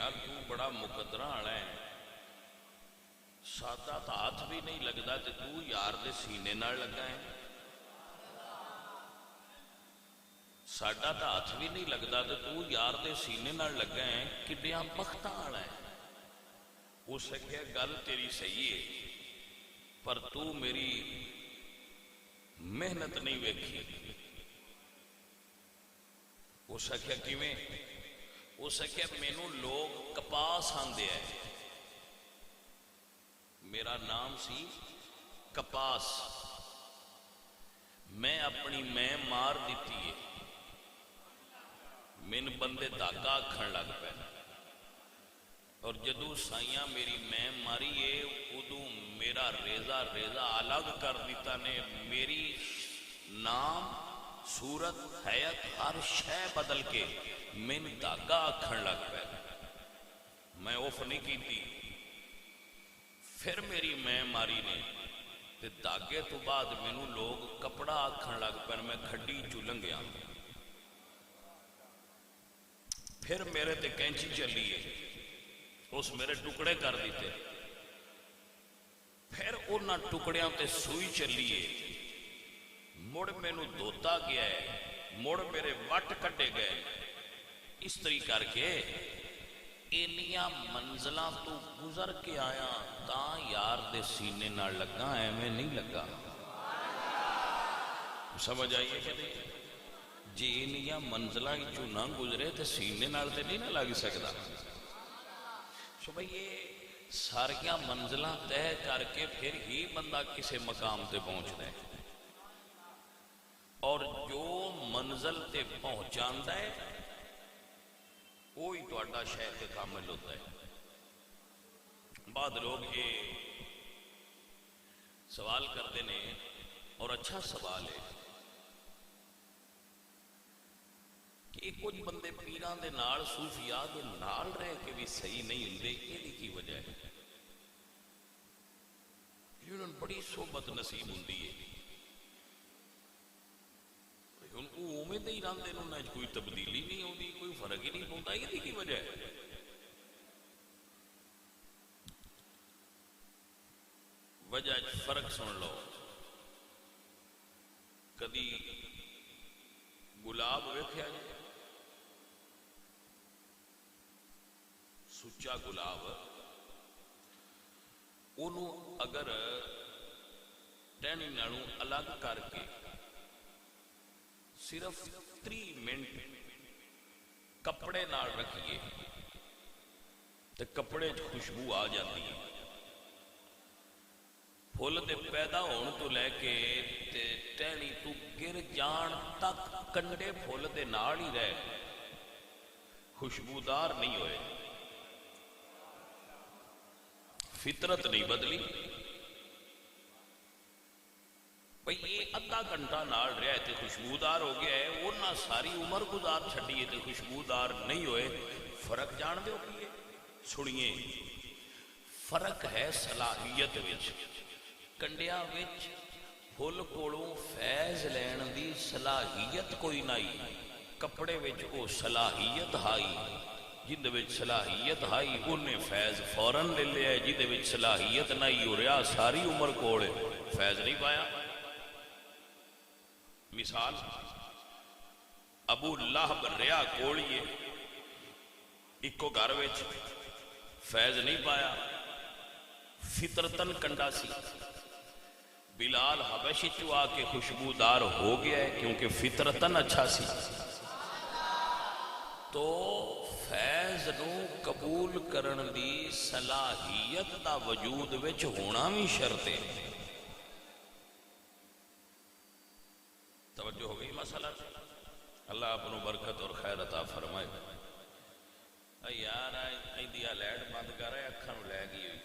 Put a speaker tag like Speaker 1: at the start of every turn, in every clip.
Speaker 1: یار تو بڑا مقدرہ والا ہے، سادہ تو ہاتھ بھی نہیں لگتا تے تو یار دے سینے نال لگا ہے، ساڈا تو ہاتھ بھی نہیں لگتا تے تو یار دے سینے نال لگا ہے، کڈیاں بختاں والا ہے۔ اس آخیا گل تیری صحیح ہے پر تو میری محنت نہیں ویکھی۔ اس آخیا کیویں؟ اس آخیا مینوں لوگ کپاس آندے ہے، میرا نام سی کپاس، میں اپنی میں مار دیتی ہے، مین بندے دھاگا آکھن لگ پے، اور جدو سائیاں میری میں ماری ہے ادو میرا ریزہ ریزہ الگ کر دیتا نے، میری نام صورت حیت ہر شے بدل کے مین دھاگا آکھن لگ پے، میں اوف نہیں کیتی۔ پھر میری میں ماری نے تے دھاگے تو بعد مینوں لوگ کپڑا آکھن لگ پے، میں کھڈی چوں لنگیا، پھر میرے تے کینچی چلی ہے، اس میرے ٹکڑے کر دیتے، پھر انہاں ٹکڑیاں تے سوئی چلی ہے، مڑ مینوں دھوتا گیا ہے، مڑ میرے وٹ کٹے گئے، اس طریقے کر کے انیاں منزلاں تو گزر کے آیا تاں یار دے سینے نہ لگا، ایویں نہیں لگا۔ سمجھ آئیے کہ نہیں؟ جی انیاں منزلاں چوں نہ گزرے تو سینے نال تے نہیں نہ لگ سکتا۔ سو بھئی یہ ساریاں منزلاں طے کر کے پھر ہی بندہ کسی مقام تے پہنچتا ہے، اور جو منزل تے پہنچاندا ہے وہی تہاڈا شیخ کامل ہوتا ہے۔ بعد لوگ یہ سوال کرتے ہیں اور اچھا سوال ہے کہ کچھ بندے پیران دے نال صوفیاء دے نال رہ کے بھی صحیح نہیں ہوندے، یہ کی وجہ ہے؟ انہوں نے بڑی صحبت نصیب ہوندی ہے، ان کو اومے دے ہی رہندے نے، انہاں وچ کوئی تبدیلی نہیں ہوندی، کوئی فرق ہی نہیں پوندا، یہ کی وجہ ہے؟ وجہ فرق سن لو، کدی گلاب ویکھیا جائے، سچا گلاب، انہوں اگر ٹہنی نالوں الگ کر کے صرف 30 منٹ کپڑے نال رکھیے تو کپڑے خوشبو آ جاتی ہے، پھول دے پیدا ہون تو لے کے ٹہنی تو گر جان تک کنڈے پھول دے نال ہی رہے، خوشبودار نہیں ہوئے، فطرت نہیں بدلی۔ بھئی یہ ادھا گھنٹہ نال رہے تے خوشبودار ہو گیا ہے، وہ نہ ساری عمر گزار چھڑیے تے خوشبودار نہیں ہوئے، فرق جان دے ہو کیے؟ سنیے، فرق ہے صلاحیت وچ، کنڈیاں وچ پھول کولوں فیض لین دی صلاحیت کوئی نہیں، کپڑے وچ او صلاحیت ہائی، جندے وچ صلاحیت ہائی انہیں فیض فوراً لے لیا ہے، جندے وچ صلاحیت نہیں ہو رہا ساری عمر کوڑے فیض نہیں پایا۔ مثال ابو لہب ریا کوڑیے، ایکو گھر وچ فیض نہیں پایا، فطرتن کنڈا سی، بلال حبشی چو آ کے خوشبودار ہو گیا ہے کیونکہ فطرتن اچھا سی، تو فیض نو قبول کرن دی صلاحیت دا وجود وچ ہونا بھی شرط ہے۔ توجہ ہو گئی مسئلہ؟ اللہ اپنو برکت اور خیر عطا فرمائے۔ یار ایدیا لیٹ بند کر رہے اکھاں لے گئی ہوئی،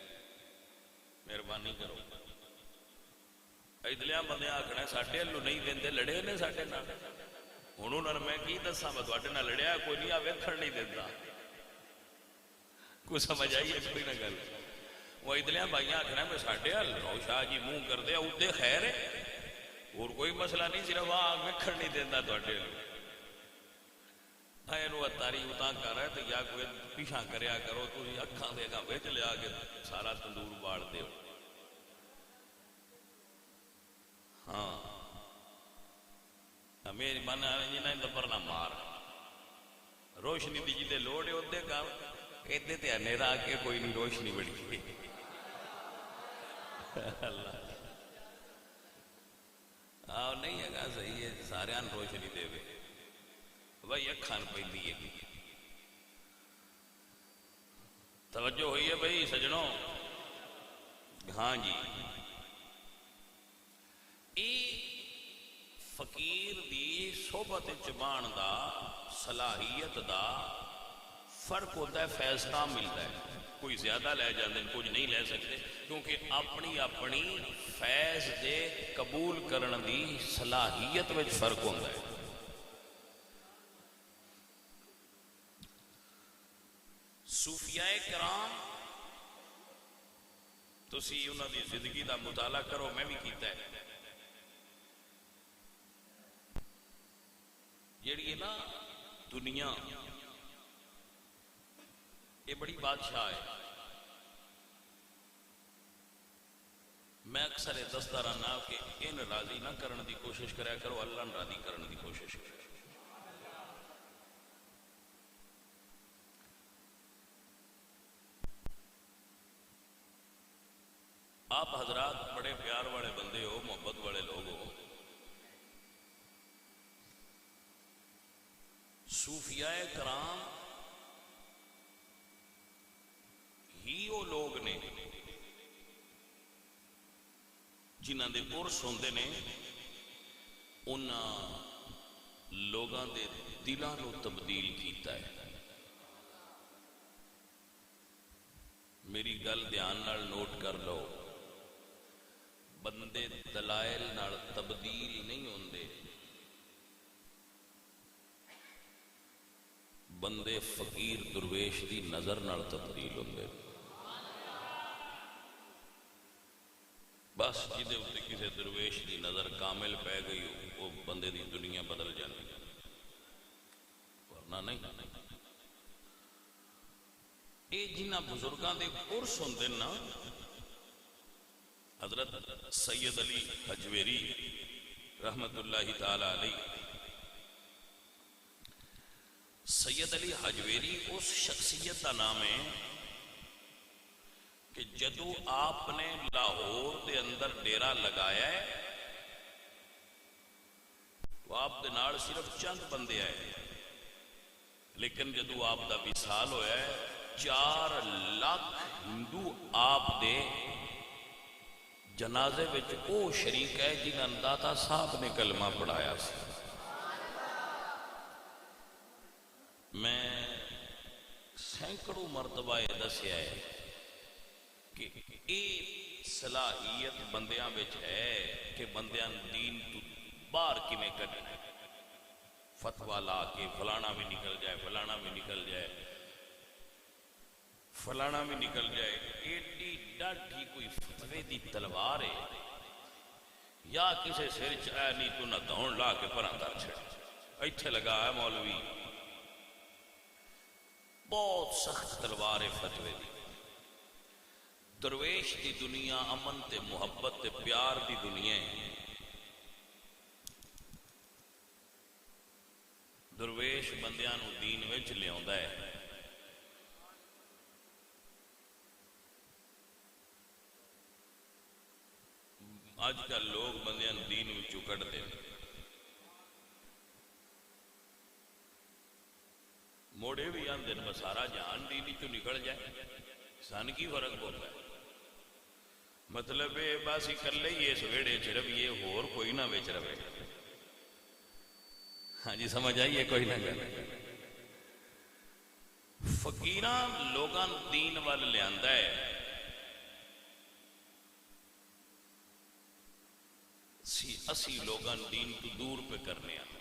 Speaker 1: مہربانی کرو۔ ادلیاں بندے آکھنا ساڈے ہلو نہیں دیندے، لڑے نے ساڈے نال، ہن انہاں نے میں کی دساں میں تواڈے نال لڑیا کوئی نہیں، آ ویکھن نہیں دیندا، کوئی سمجھ آئی ہے کوئی نہ گل؟ وہ ادلیاں بھائیاں آکھنا میں ساڈے ہل رو شاہ جی منہ کر دے اودے خیر ہے، اور کوئی مسئلہ نہیں، صرف آ ویکھن نہیں دیندا تواڈے ہل۔ اینو اتاری اتاں کر رہے تو یا کوئی پیچھا کریا کرو تھی اکھاں دے گا وچ لیا کے سارا تندور باڑ دیو. ہاں میری من جنہیں دبر نہ مار روشنی دی جی لوڑ ہے ادھے کر ادھے تے اندھیرا کے کوئی نہیں روشنی بڑی اللہ آؤ نہیں ہے گا صحیح ہے سارے ان روشنی دے وے بھائی اکھان پہندی ہے توجہ ہوئی ہے بھائی سجنوں. ہاں جی فقیر دی صحبت چبان دا صلاحیت دا فرق ہوتا ہے. فیض کام ملتا ہے کوئی زیادہ لے جاندے کچھ نہیں لے سکتے کیونکہ اپنی اپنی فیض دے قبول کرن دی صلاحیت وچ فرق ہوتا ہے. صوفیاء کرام تسی انہاں دی زندگی دا مطالعہ کرو میں بھی کیتا ہے. جیڑی ہے نا دنیا یہ بڑی بادشاہ ہے. میں اکثر دستا رہنا کہ ان راضی نہ کرنے دی کوشش کریا کرو اللہ نے راضی کرنے دی کوشش کرو. آپ حضرات بڑے پیار والے بندے ہو محبت والے لوگ ہو. صوفیاء کرام ہی وہ لوگ نے جنہاں دے عرس ہوندے نے انہاں لوگاں دے دلاں نو تبدیل کیتا ہے. میری گل دھیان نال نوٹ کر لو بندے دلائل نال تبدیل نہیں ہوندے بندے فقیر درویش دی نظر نال تبدیل ہوندے. بس جدے اتنے کسی درویش دی نظر کامل پہ گئی وہ بندے دی دنیا بدل جاتی ورنہ نہیں. یہ جنہ بزرگاں دے عرس ہوندے نا حضرت سید علی حجویری رحمت اللہ تعالی علیہ. سید علی حجویری اس شخصیت کا نام ہے کہ جدو آپ نے لاہور دے اندر ڈیرا لگایا ہے تو آپ دے نال صرف چند بندے آئے لیکن جدو آپ دا وصال ہویا ہے 4 لاکھ ہندو آپ دے جنازے وچ او شریک ہے جنہاں داتا صاحب نے کلمہ پڑھایا سی. میں سینکڑوں مرتبہ یہ دسیا ہے کہ یہ صلاحیت بندیاں وچ ہے کہ بندیاں دین تو باہر کیویں کڈے فتویٰ لا کے فلانا بھی نکل جائے فلانا بھی نکل جائے فلانا بھی نکل جائے. ایڈی ڈاڈھی کوئی فتوے دی تلوار ہے یا کسے سر چاہے نہیں تو نہ دون لا کے پران دار چھڑ ایتھے لگا ہے مولوی. بہت سخت تلوار فتوے دی. درویش دی دنیا امن تے محبت تے پیار دی دنیا ہے. درویش بندیاں نو دین وچ لے آندا ہے. آج کل لوگ بندیاں نو دین وچوں کڈ دے موڑے بھی آندے نے سارا جہان دین چوں نکل جائے سن کی فرق ہوتا ہے. مطلب ہے بس اکلے ہی اس ویڑے چ رویے ہور کوئی نہ وچ روے. ہاں جی سمجھ آئیے کوئی نہ گل. فقیراں لوگاں دین وال لیاندا ہے اسی لوگاں دین تو دور پہ کرنے ہیں.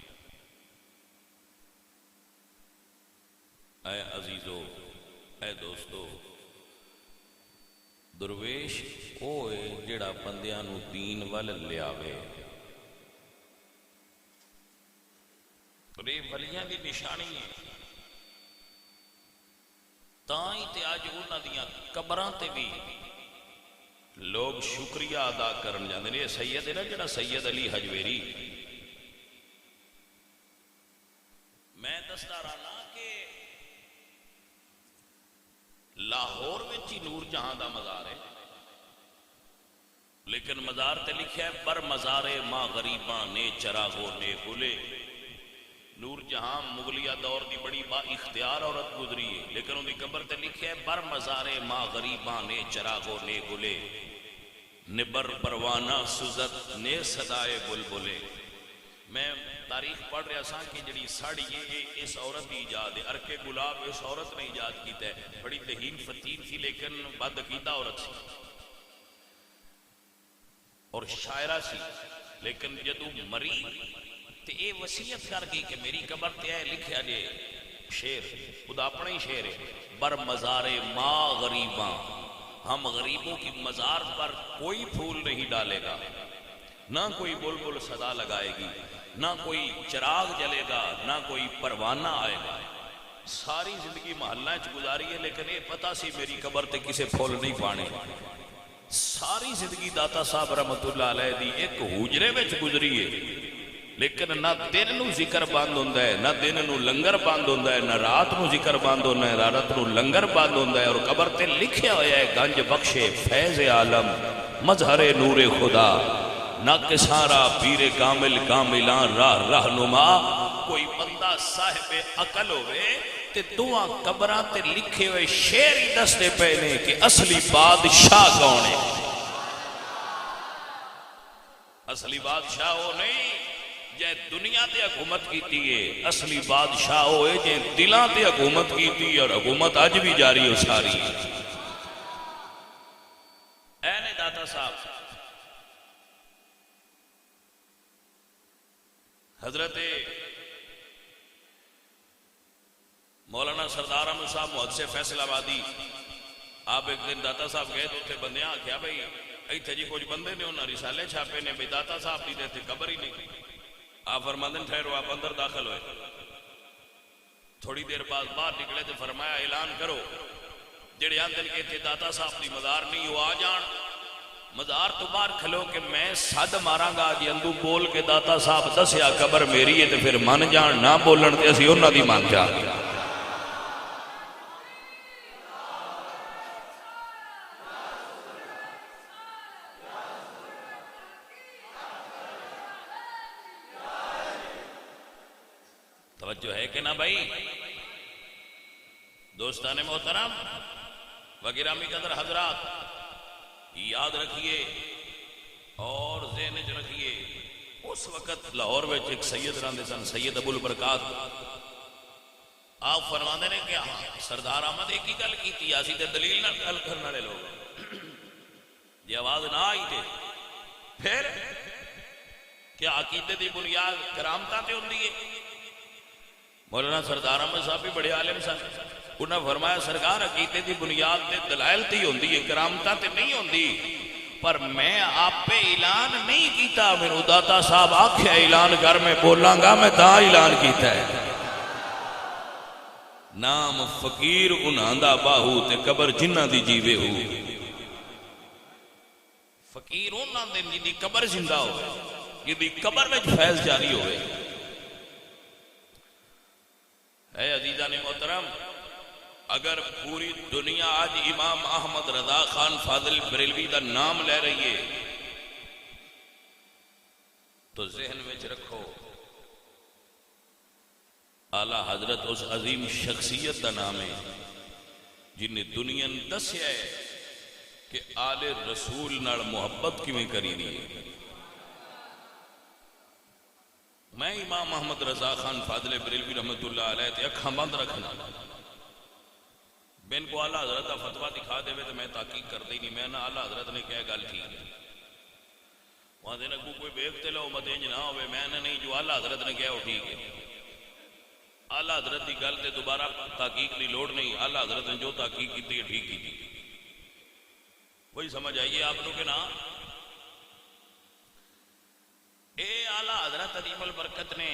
Speaker 1: اے عزیزو اے دوستو درویش اوے جڑا بندیاں نو دین وال لیاوے. اور یہ ولیاں دی نشانی ہے. تاں ہی تے اج انہاں دیاں قبراں تے بھی لوگ شکریہ ادا کرن جاندے نے. یہ سید ہے نا جڑا سید علی حجویری، میں دستا رہا کہ لاہور وچ ہی نور جہاں دا مزار ہے، لیکن مزار تے لکھیا ہے بر مزارے ماں غریباں نے چراغوں نے گلے. نور جہاں مغلیہ دور دی بڑی با اختیار عورت گزری ہے، لیکن ان دی قبر تے لکھیا ہے بر مزارے ماں غریباں نے چراغوں نے گلے، نبر پروانہ سزت نے صدائے بلبلے. میں تاریخ پڑھ رہا سا کہ جڑی ساڑی یہ اس عورت کی ایجاد ہے، ارکے گلاب اس عورت نے ایجاد کیتا ہے. بڑی ذہین فتین تھی لیکن بد عقیدہ عورت سی اور شاعرہ سی، لیکن جدو مری تے اے وصیت کر گئی کہ میری قبر تے ہے لکھیا جے شعر، خدا اپنا ہی شعر ہے، بر مزار ماں غریباں، ہم غریبوں کی مزار پر کوئی پھول نہیں ڈالے گا، نہ کوئی بلبل صدا لگائے گی، نہ کوئی چراغ جلے گا، نہ کوئی پروانہ آئے گا. ساری زندگی محلہ چ گزاری ہے، لیکن یہ پتہ سی میری قبر تے کسے پھول نہیں پانے. ساری زندگی داتا صاحب رحمت اللہ علیہ دی ایک حجرے وچ گزری ہے، لیکن نہ دن نو ذکر بند ہوندا ہے، نہ دن نو لنگر بند ہوندا ہے، نہ رات نو ذکر بند ہوندا ہے، رات نو لنگر بند ہوندا ہے. اور قبر تے لکھیا ہوا ہے گنج بخشے فیض عالم مظہر نور خدا، نہ کسارا پیر کامل کاملان راہ رہنما. کوئی بندہ صاحب عقل ہوئے تے دعا قبراں تے لکھے ہوئے شعر ہی دستے پے نے کہ اصلی بادشاہ کون ہے. اصلی بادشاہ وہ نہیں جے دنیا تے حکومت کیتی ہے، اصلی بادشاہ ہوئے جے دلاں تے حکومت کیتی ہے، اور حکومت اج بھی جاری ہو ساری. اے نے داتا صاحب حضرت مولانا سردار احمد صاحب محدث فیصل آبادی، آپ ایک دن داتا صاحب گئے تو اتنے بندے آخیا بھائی ایتھے جی کچھ بندے نے انہاں رسالے چھاپے نے، بھائی داتا صاحب دی تے قبر ہی نہیں. آپ فرماندن ٹھہرو، آپ اندر داخل ہوئے. تھوڑی دیر بعد باہر نکلے تو فرمایا اعلان کرو جڑے آندن کے تے داتا صاحب دی مزار نہیں وہ آ جان. مزار تو باہر کھلو کہ میں صد ماراں گا جی اندو بول کے داتا صاحب دسیا قبر میری ہے تے پھر من جان، نہ بولن تے اسی انہاں دی مان جا. توجہ ہے کہ نہ بھائی؟ دوستان محترم وگرامی قدر حضرات، یاد رکھیے اور ذہن وچ رکھیے، اس وقت لاہور میں ایک سید رہندے سن، سید ابو البرکات. آپ فرماندے نے کہ سردار احمد ایک ہی گل کیتی، اسی تے دلیل نال گل کرن والے لوگ جی آواز نہ آئی تے پھر کیا عقیدے دی بنیاد کرامتاں تے ہوندی ہے. مولانا سردار احمد صاحب بھی بڑے عالم سن، انہوں نے فرمایا سرکار عقیدے دی بنیاد تے دلائل تے ہوندی ہے، کرامتاں تے نہیں ہوندی. پر میں آپ پہ اعلان نہیں کیتا، میرے داتا صاحب آکھیا اعلان کر میں بولاں گا، میں تاں اعلان کیتا ہے. نام فقیر انہاں دا باہو تے قبر جنہ دی جیوے ہو. فقیر انہاں دے جدی قبر زندہ ہوئے، جدی قبر میں فیض جاری ہوئے. اے عزیزان محترم، اگر پوری دنیا آج امام احمد رضا خان فاضل بریلوی دا نام لے رہی ہے تو ذہن میں رکھو اعلیٰ حضرت اس عظیم شخصیت دا نام ہے جن نے دنیا نے دسیا ہے کہ آل رسول نال محبت کیویں کری دی ہے. میں امام احمد رضا خان فاضل بریلوی رحمت اللہ علیہ تے اکھاں بند رکھنا، بین کو اعلیٰ حضرت کا فتویٰ دکھا دے تو میں تحقیق کر دی نہیں، میں نہ اعلیٰ حضرت نے کہا گل ٹھیک ہے، وہاں دینا کوئی بیکتے لو مت انج نہ ہوئے، میں نے نہیں جو اعلیٰ حضرت نے کہا وہ ٹھیک ہے. اعلیٰ حضرت کی گل تے دوبارہ تحقیق کی لوڑ نہیں، اعلیٰ حضرت نے جو تحقیق کی ہے ٹھیک کی تھی. وہی سمجھ آئیے آپ لوگ کہ نا. اے اعلیٰ حضرت عظیم البرکت نے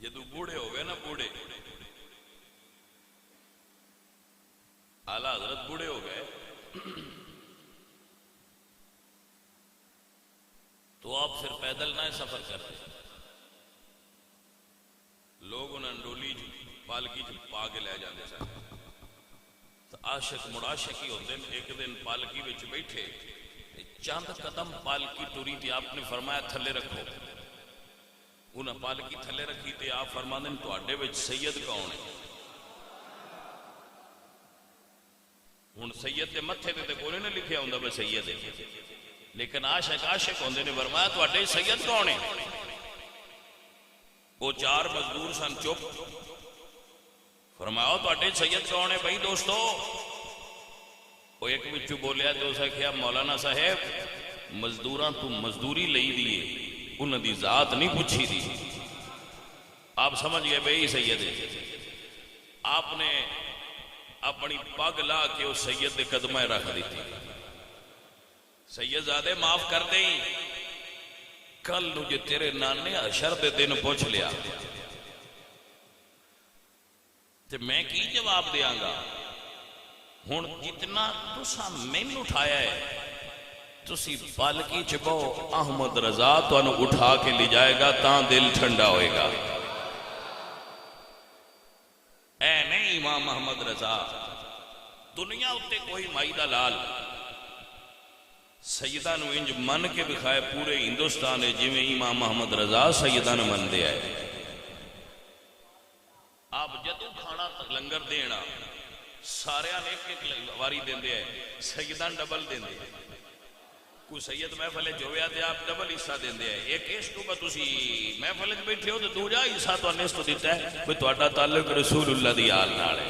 Speaker 1: جدو بوڑھے ہو گئے نا، بوڑھے اعلیٰ حضرت بوڑھے ہو گئے تو آپ پھر پیدل نہ سفر کرتے، لوگ انہوں نے ڈولی پالکی پا کے لے جاندے سن. تو عاشق مڑاشق ہی ہوتے ہیں. ایک دن پالکی وچ بیٹھے، چند قدم پالکی ٹری تھی، آپ نے فرمایا تھلے رکھو. انہیں پالکی تھلے رکھی تے آپ فرماندے نے تواڈے وچ سید کون ہے؟ ہن سید دے متھے تے کوئی نہیں لکھیا ہوندا بس سید ہے، لیکن عاشق ہوندے نے. فرمایا تواڈے سید کون ہے؟ وہ چار مزدور سن چپ. فرمایا تواڈے سید کون ہے بھائی دوستو؟ وہ ایک وچوں بولیا تو اسے کہا مولانا صاحب مزدوراں تو مزدوری لئی دیے، انہاں دی ذات نہیں پوچھی دی. آپ سمجھ گئے بھائی سید ہے. آپ نے اپنی پگ لا کے اس سید دے قدمہ رکھ دیتی. سید زادے معاف کر دیں، کل نو جے تیرے نانے حشر دے دن پوچھ لیا تے میں کی جواب دیاں گا؟ ہن جتنا تساں مینوں اٹھایا ہے، تسی پالکی چ بہو، احمد رضا تانوں اٹھا کے لے جائے گا، تاں دل ٹھنڈا ہوئے گا. اے نہیں امام احمد رضا، دنیا اتے کوئی مائی دا لال سیدہ نو انج من کے بکھائے پورے ہندوستان ہے جویں امام محمد رضا سیدہ نو من دے آئے. آپ جدو کھانا لنگر دینا سارے ایک ایک واری دیں دے آئے، سیدہ ڈبل دیں دے. کوئی سید محفل جویا تے آپ ڈبل حصہ دیں دے آئے. ایک اس تو بتوسی محفل بیٹھے ہو تو دوجا حصہ تو انیس تو دیتا ہے کوئی تو اڈا تعلق رسول اللہ دی آل نال ہے.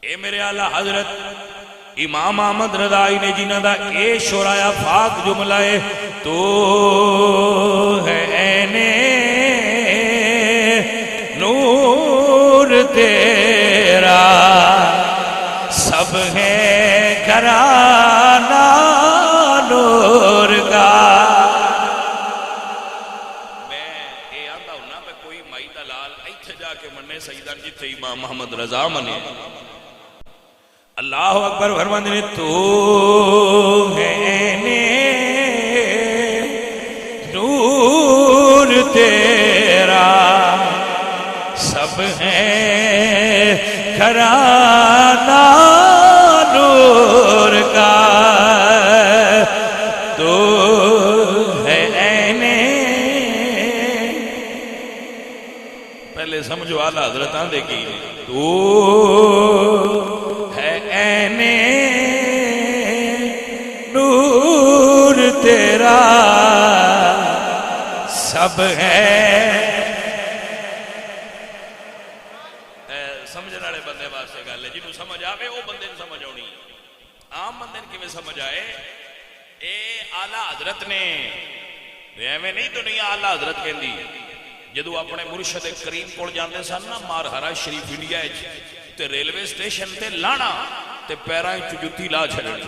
Speaker 1: اے میرے اعلیٰ حضرت امام احمد رضائی نے جنہ دا اے شورایا پاک جملہ ہے، تو ہے اینے نور تیرا سب ہے گھرانہ نور کا. میں اے آندہ ہونا میں کوئی مائی دلال ایتھے جا کے مننے سیدان جتے امام محمد رضا منے. اللہ اکبر فرماندے نے تو ہے نور تیرا سب ہے گھرانہ نور کا. تو ہے پہلے سمجھو اعلیٰ حضرت آندے کی تو نور تیرا سب ہے. سمجھنے والے بندے واسطے گل ہے، جنوں سمجھ آوے وہ بندے نوں سمجھ آنی. عام بندے نوں کیویں سمجھ آئے؟ اے اعلیٰ حضرت نے ایویں نہیں دنیا اعلیٰ حضرت کہندی. جدو اپنے مرشد کریم کول جاندے سن نا مارہرا شریف انڈیا تے ریلوے سٹیشن تے لانا تے پیراں وچ جُتی لا چھڑنی،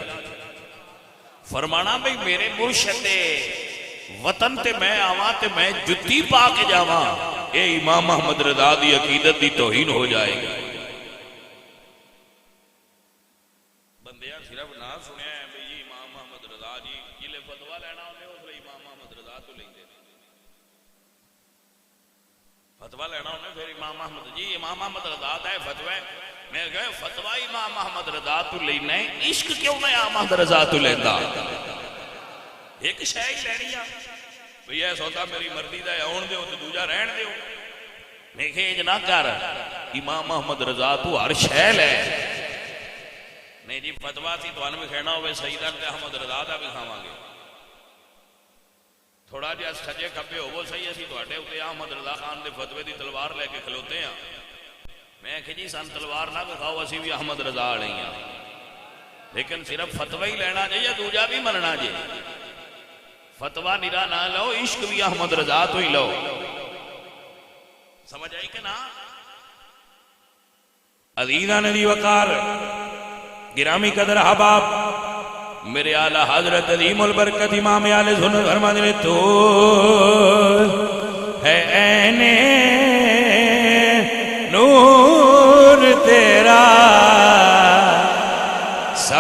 Speaker 1: فرمانا بھئی میرے مرشد وطن تے میں آواں تے میں جُتی پا کے جاواں، اے امام محمد رضا دی عقیدت دی توہین ہو جائے گی. بندیاں صرف نہ سنیا ہے بھئی امام محمد رضا جی جلے فتوہ لینا ہونے اس لئے امام محمد رضا تو لیں گے. فتوہ لینا ہونے پھر امام محمد جی امام محمد رضا ہے فتوہ. میں کہا فتوہ امام محمد رضا تو لینا ہے، عشق کیوں نہ امام محمد رضا تو لیندہ؟ ایک شے ہی لینی ہے بھئی ایسا ہوتا میری مرضی دا اون دیو تو دوجا رہن دیو. میں کہے اج نہ کر، امام محمد رضا تو ہر شے لے. نہیں جی فتوہ تھی تو انہوں میں کہنا ہوئے سیدہ تے احمد رضا دا بھی کھاواں گے. تھوڑا جہا سجے کھپے ہو وہ صحیح اسی تو ہٹے ہوتے احمد رضا خان دے فتوے دی تلوار لے کے کھلوتے ہیں. میں کہ جی سن تلوار نہ بکھاؤ اسی بھی احمد رضا آڑیں ہیں، لیکن صرف فتوہ ہی لینا جائے یا دوجا بھی مننا جائے. فتوہ نرا نہ لو، عشق بھی احمد رضا تو ہی لو. سمجھ آئی کہ نا؟ عزیزہ ندی وقار گرامی قدر احباب میرے اعلیٰ حضرت عظیم البرکت امام اہل سنت فرماتے ہیں تو ہے اینے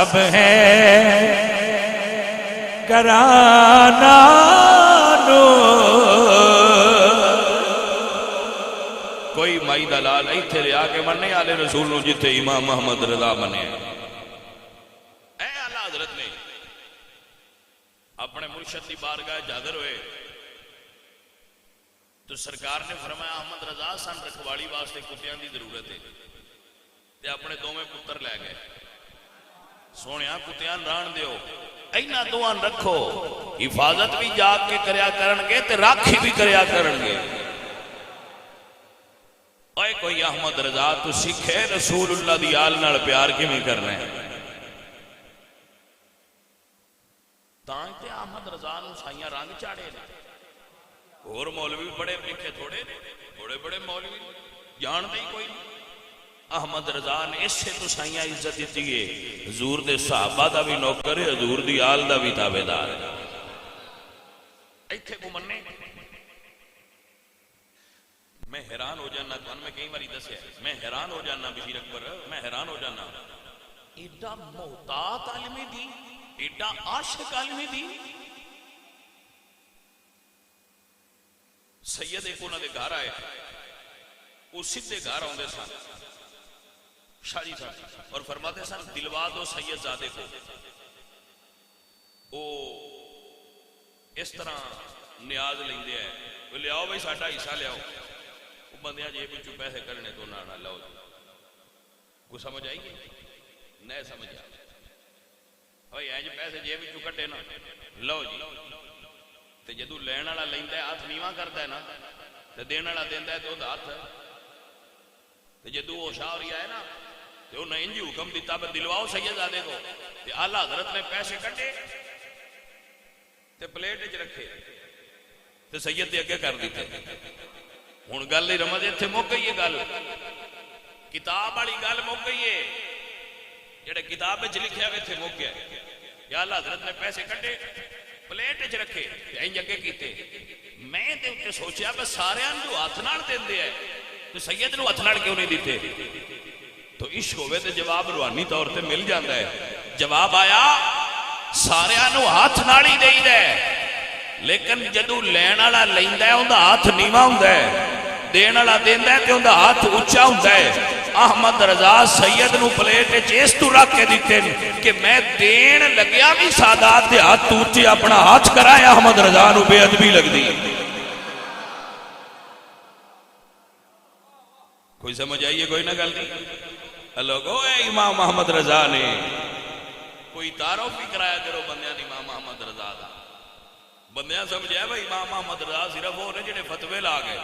Speaker 2: سب ہے گھرانہ
Speaker 1: کوئی مائی دلال ایتھے لیا کے مننے آلے رسول نو جتے امام محمد رضا منے اے اعلیٰ حضرت نے اپنے مرشد دی بارگاہ جادر ہوئے تو سرکار نے فرمایا احمد رضا سن رکھوالی واسطے کتیاں دی ضرورت ہے تے اپنے دو میں پتر لے گئے سونیاں کتیاں ران دیو اینا دوان رکھو حفاظت بھی جاگ کے کریا کرنگے تے راکھی بھی کریا کرنگے اے کوئی احمد رضا تو سکھے رسول اللہ دی آل نال پیار کی میں کر رہے ہیں تانتے احمد رضا نو سائیاں رنگ چاڑے نے اور مولوی بڑے لکھے تھوڑے بڑے مولوی جان دے کوئی احمد رضا نے اس سے تو سائیاں عزت دیتی ہے حضور دے صحابہ دا بھی نوکر ہے حضور دی آل دا بھی تابعدار ہے ایتھے کو مننے میں حیران ہو جانا تو میں کئی باری دسیا میں حیران ہو جانا بشیر اکبر میں حیران ہو جانا ایڈا محتاط عالمی دی ایڈا عاشق عالمی دی سید ایک انہوں نے گھر آئے وہ سدھے گھر آؤں دے سن شاہ جی صاحب اور فرماتے سن دلوا دو سید زادے کو وہ اس طرح نیاز لیں دے ہے وہ لے آؤ بھائی ساڑھا حصہ لے آؤ وہ بندیاں جے بچو پیسے کرنے تو نہ لاؤ کو سمجھ آئی گئی نہیں سمجھ آئی بھائی اینج پیسے جے بچو کٹے نا لو جی تے جدو لین والا لیندا ہے ہاتھ نیواں کردا ہے نا تے دین والا دیندا ہے تے او ہاتھ تے جدو او شاوری آئے نا تے او نے انج حکم دیتا بے دلواؤ سید زادے کو تے اعلیٰ حضرت نے پیسے کٹے تے پلیٹ وچ رکھے تے سید دے اگے کر دیتے ہن گل نہیں رمض ایتھے مک گئی ہے گل کتاب والی گل مک گئی ہے جڑے کتاب وچ لکھیا ہوئے ایتھے مک گیا یا اعلیٰ حضرت نے پیسے کٹے پلیٹ وچ رکھے این جگہ کیتے میں تے اوتے سوچیا بس سارے جو ہاتھ نال دیندے ہے تو سید نو ہاتھ نال کیوں نہیں دیتے تو عشق ہوئے تے جواب روحانی طور تے مل جاندا ہے جواب آیا سارے نو ہاتھ نال ہی دئی دے لیکن جدو لین والا لیندا ہے اوندا ہاتھ نیواں ہوندا ہے دین والا دیندا ہے تے اوندا ہاتھ اونچا ہوندا ہے احمد رضا سید نو پلیٹ چیس تو رکھ کے دیتے کہ میں دین لگیا بھی سادات دے ہاتھ توچے اپنا ہاتھ کرایا احمد رضا نو بے ادبی لگ دی کوئی سمجھ آئیے کوئی نہ گل نہیں لوگو اے امام محمد رضا نے کوئی تعارف بھی کرایا کرو بندیاں نے امام محمد رضا دا بندیاں سمجھے بھائی امام محمد رضا صرف وہ نے جنہیں فتوے لا گئے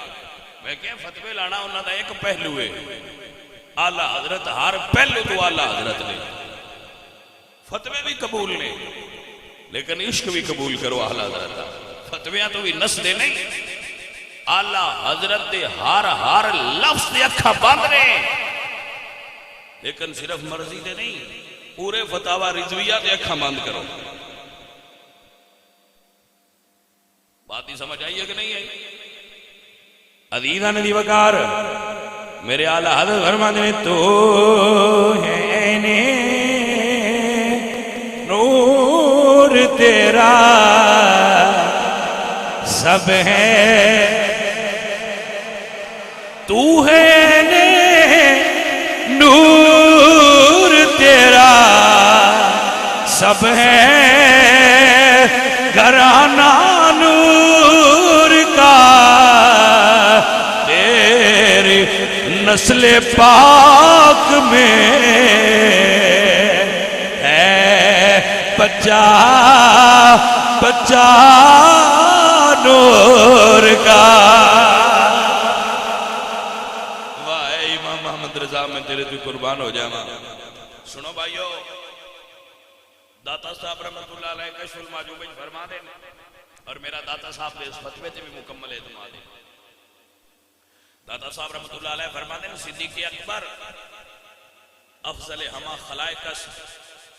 Speaker 1: میں کہ فتوے لانا انہوں دا ایک پہلو ہے اعلیٰ حضرت ہر پہلو تو اعلیٰ حضرت نے فتوے بھی قبول نے لیکن عشق بھی قبول کرو اعلیٰ حضرت فتویاں تو بھی نس دے نہیں اعلیٰ حضرت دے ہر لفظ دے اکھا بند نے لیکن صرف مرضی دے نہیں پورے فتاوہ رضویہ دے اکھا بند کرو بات ہی سمجھ آئی ہے کہ نہیں آئی
Speaker 2: عزیزان دی وقار میرے اعلیٰ حضرت فرماتے ہیں تو ہے نور تیرا سب ہے تو ہے نور تیرا سب ہے گھرانہ نور کا تیری نسل پاک میں ہے بچہ نور کا
Speaker 1: واہ امام محمد رضا میں تیرے تو قربان ہو جاواں سنو بھائیو داتا صاحب رحمت اللہ علیہ کشف المعجوب فرما دے اور میرا داتا صاحب نے اس فتوے تے بھی مکمل اعتماد ہے داتا صاحب رحمت اللہ علیہ فرما دے صدیق اکبر افضل ہما خلائق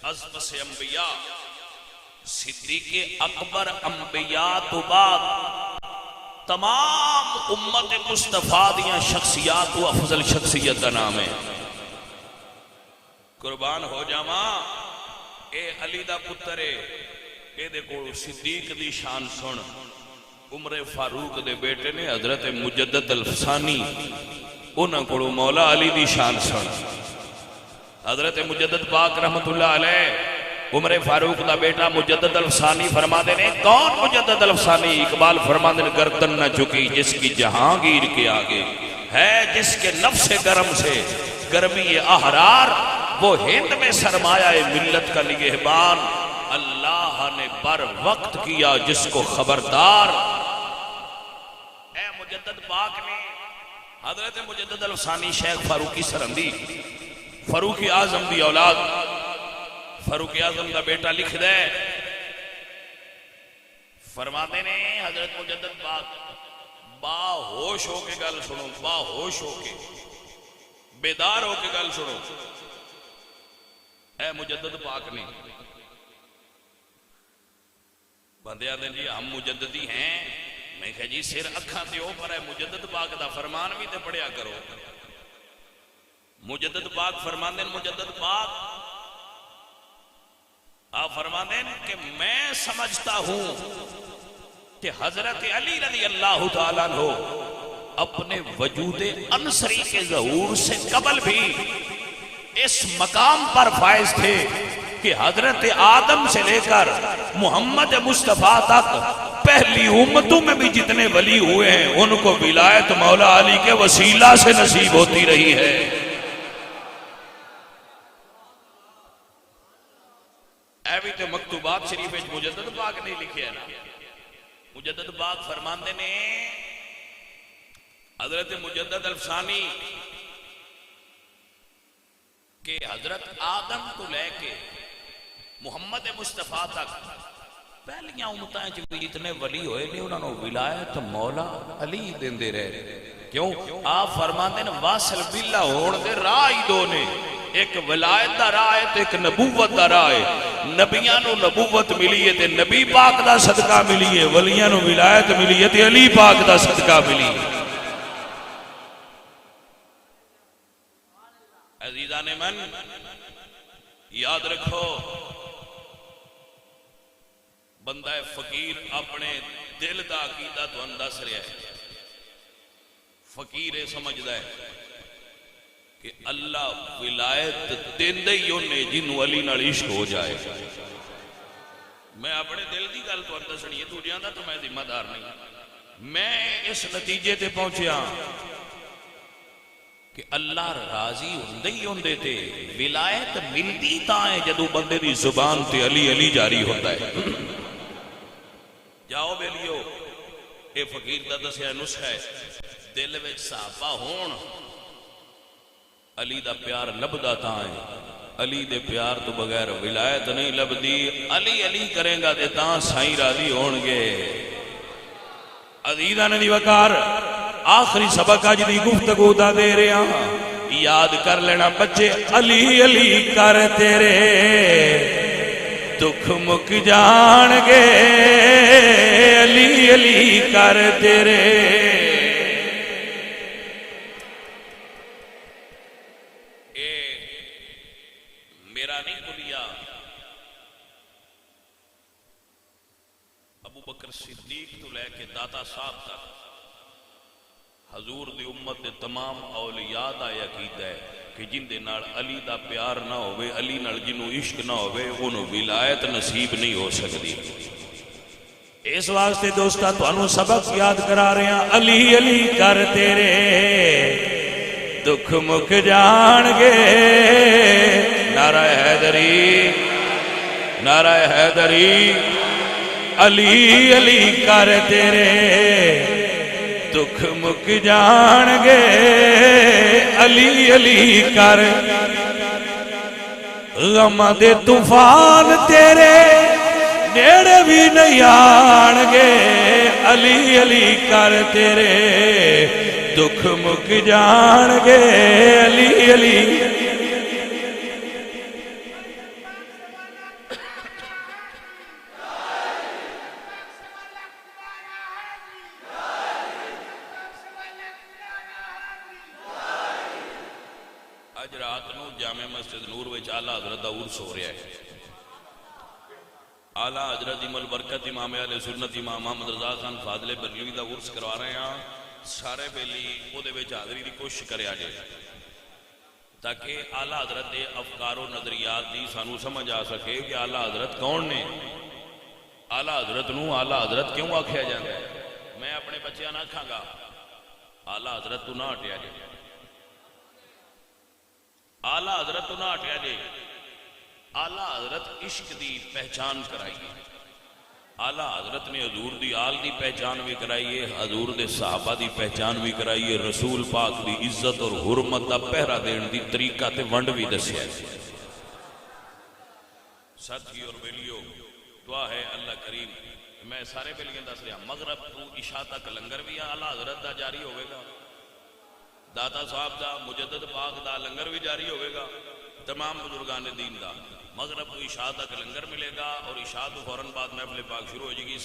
Speaker 1: از پس انبیاء صدیق اکبر انبیاء تو بعد تمام امت مصطفیٰ دیاں شخصیات و افضل شخصیت کا نام ہے قربان ہو جاواں اے علی دا پتر ہے، اے دے کول صدیق دی شان سن، عمر فاروق دے بیٹے نے حضرت مجدد الفسانی، انہاں کولو مولا علی دی شان سن۔ حضرت مجدد پاک رحمت اللہ علیہ عمر فاروق دا بیٹا مجدد الفسانی فرما دے نے، کون مجدد الفسانی؟ اقبال فرما دے، گردن نہ جھکی جس کی جہانگیر کے آگے، ہے جس کے نفس گرم سے گرمی احرار، وہ ہند میں سرمایہ ملت کا نگہبان، اللہ نے بر وقت کیا جس کو خبردار۔ اے مجدد پاک نے حضرت مجدد الفسانی شیخ فاروقی سرندی، فاروق اعظم دی اولاد، فاروق اعظم دا بیٹا لکھ دے، فرماتے نے حضرت مجدد پاک با ہوش ہو کے گل سنو، با ہوش ہو کے بیدار ہو کے گل سنو۔ اے مجدد پاک نے بندے آدھے جی ہم مجددی ہیں، میں کہا جی سر اکھاں تے اوپر ہے، مجدد پاک دا فرمان بھی تے پڑھیا کرو۔ مجدد پاک فرماندے مجدد پاک آپ فرماندے کہ میں سمجھتا ہوں کہ حضرت علی رضی اللہ تعالیٰ عنہ اپنے وجود انصری کے ظہور سے قبل بھی اس مقام پر فائز تھے کہ حضرت آدم سے لے کر محمد مصطفیٰ تک پہلی امتوں میں بھی جتنے ولی ہوئے ہیں ان کو ولایت مولا علی کے وسیلہ سے نصیب ہوتی رہی ہے۔ اے بھی تو مکتوبات شریف مجدد پاک نہیں لکھے ہے نا۔ مجدد پاک فرماندے نے حضرت مجدد الفسانی کہ حضرت آدم تو لے کے محمد مصطفیٰ تک پہلیاں امتیں جتنے ولی ہوئے نے انہوں نے ولایت مولا علی دیندے رہے۔ کیوں؟ آپ فرماندے نے واصل باللہ ہون دے راہ ہی دو نے، ایک ولایت دا راہ ہے تے ایک نبوت دا راہ ہے۔ نبیاں نو نبوت ملی ہے تے نبی پاک دا صدقہ ملی ہے، ولیاں نو ولایت ملی ہے تے علی پاک دا صدقہ ملی ہے۔ عزیزان من یاد رکھو، بندہ فقیر اپنے دل دا عقیدہ تو اندس رہا ہے، فقیر سمجھدا ہے کہ اللہ ولایت دیندے ہی انہیں جنہوں علی نال عشق ہو جائے۔ میں اپنے دل دی گل تو اندر سنیے تو جاندہ تو میں ذمہ دار نہیں، میں اس نتیجے تے پہنچیا کہ اللہ راضی ہوندے ہی ہوندے تے ولایت ملدی تائیں جدو بندے دی زبان تے علی علی جاری ہوتا ہے۔ جاؤ بیلیو، اے فقیر دا دسیا نسخہ ہے، دل وچ صحابہ ہون علی دا پیار لبدا تائیں، علی دے پیار تو بغیر ولایت نہیں لبدی، علی علی کریں گا دے تاں سائیں راضی ہون گے۔ عزیزان دی وقار آخری سبق آج دی گفتگو دا دے رہے ہیں، یاد کر لینا بچے، علی علی کر تیرے دکھ مک جان گے، علی علی کر تیرے۔ اے میرا نہیں بولیا، ابو بکر صدیق تو لے کے داتا صاحب تک حضور دی امت دے تمام اولیاء دا عقیدہ ہے کہ جن دے نال علی دا پیار نہ ہوئے، علی نال جنوں عشق نہ ہوئے، انہوں ولایت نصیب نہیں ہو سکتی۔ اس واسطے دوستا تو انہوں سبق یاد کرا رہے ہیں، علی علی کر تیرے دکھ مک جان گے، نعرہ حیدری، نعرہ حیدری، علی علی کر تیرے دکھ مک جان گے، علی علی کر، غم دے طوفان تیرے نیڑے بھی نہیں آن گے، علی علی کر تیرے دکھ مک جان گے، علی علی۔ اج رات نو جامع مسجد نور وچ اعلی حضرت دا عرس ہو رہا ہے، آلہ حضرت البرکت امام اہل سنت امام محمد رضا خان فاضل بریلوی دا عرس کروا رہے ہیں. سارے بیلی او دے وچ حاضری دی کوشش کریا جے تاکہ آلہ حضرت دے افکار و نظریات دی سانو سمجھ آ سکے کہ آلہ حضرت کون نے. آلہ حضرت نو آلہ حضرت کیوں آکھیا جاندا ہے؟ میں اپنے بچیاں نہ آکھاں گا آلہ حضرت تو نہ ہٹیا جے, آلہ حضرت تو نہ ہٹیا جے. آلہ حضرت عشق دی پہچان کرائی ہے. آلہ حضرت نے حضور دی آل دی پہچان بھی کرائی ہے, حضور دے صحابہ دی پہچان بھی کرائی ہے, رسول پاک دی عزت اور حرمت دا پہرا دین دی طریقہ تے ونڈ بھی دسیا ہے. ساتھی اور بیلیو دعا ہے اللہ کریم, میں سارے بیلیاں دس رہا مغرب تو عشاء تک لنگر بھی آلہ حضرت دا جاری ہوئے گا, داتا صاحب دا مجدد پاک دا لنگر بھی جاری ہوئے گا, تمام بزرگان دین دا. مغرب تو عشاء تک لنگر ملے گا اور عشاء تو فوراً بعد محفل پاک شروع ہو جائے گی.